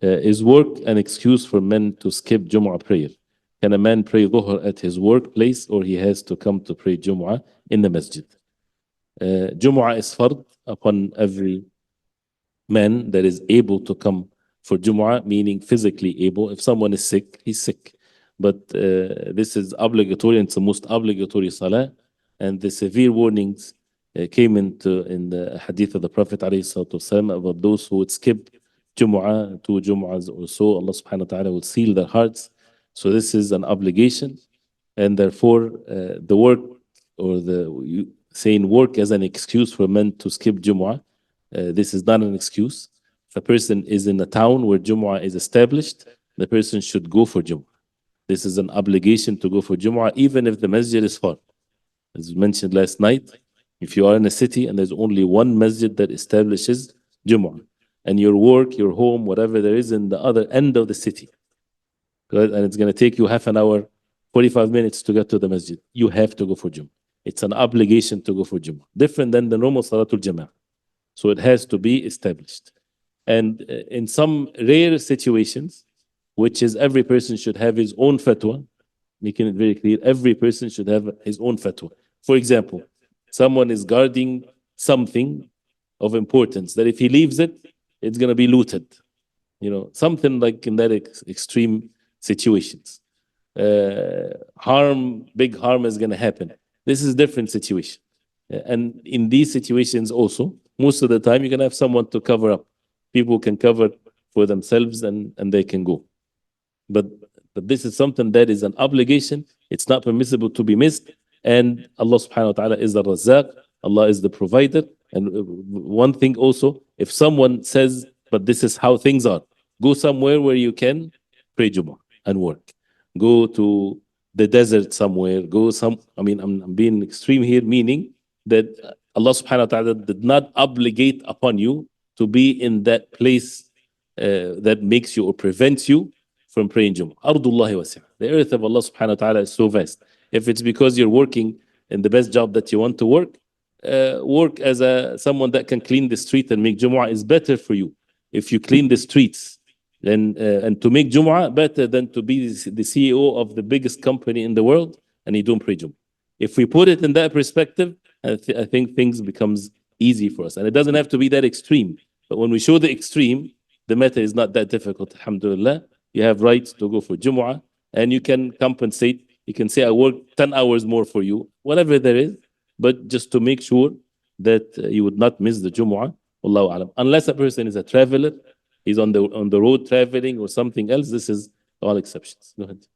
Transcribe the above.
Is work an excuse for men to skip Jumu'ah prayer? Can a man pray Dhuhr at his workplace, or he has to come to pray Jumu'ah in the masjid? Jumu'ah is fard upon every man that is able to come for Jumu'ah, meaning physically able. If someone is sick, he's sick. But this is obligatory, and it's the most obligatory salah. And the severe warnings came in the hadith of the Prophet ﷺ about those who would skip Jumu'ah, 2 Jumu'ahs or so. Allah subhanahu wa ta'ala will seal their hearts. So this is an obligation. And therefore, the work or saying work as an excuse for men to skip Jumu'ah, this is not an excuse. If a person is in a town where Jumu'ah is established, the person should go for Jumu'ah. This is an obligation to go for Jumu'ah, even if the masjid is far. As mentioned last night, if you are in a city and there's only one masjid that establishes Jumu'ah, and your work, your home, whatever there is in the other end of the city, right? And it's going to take you half an hour, 45 minutes to get to the masjid, you have to go for Jumu'ah. It's an obligation to go for Jumu'ah, different than the normal Salatul Jama'ah. So it has to be established. And in some rare situations, which is every person should have his own fatwa, making it very clear, every person should have his own fatwa. For example, someone is guarding something of importance that if he leaves it, it's going to be looted. Something like in that extreme situations. Big harm is going to happen. This is a different situation. And in these situations also, most of the time you're going to have someone to cover up. People can cover for themselves and they can go. But this is something that is an obligation. It's not permissible to be missed. And Allah subhanahu wa ta'ala is the Razzaq. Allah is the provider. And one thing also, if someone says, but this is how things are, go somewhere where you can pray Jumu'ah and work. Go to the desert somewhere. I'm being extreme here, meaning that Allah subhanahu wa ta'ala did not obligate upon you to be in that place that makes you or prevents you from praying Jumu'ah. Ardullahi wasi'ah. The earth of Allah subhanahu wa ta'ala is so vast. If it's because you're working in the best job that you want to work as someone that can clean the street and make Jumu'ah is better for you. If you clean the streets and to make Jumu'ah, better than to be the CEO of the biggest company in the world and you don't pray Jumu'ah. If we put it in that perspective, I think things becomes easy for us. And it doesn't have to be that extreme. But when we show the extreme, the matter is not that difficult, alhamdulillah. You have rights to go for Jumu'ah and you can compensate. You can say, I work 10 hours more for you, whatever there is, but just to make sure that you would not miss the Jumu'ah, Wallahu alam. Unless a person is a traveler, he's on the road traveling or something else, this is all exceptions. Go ahead.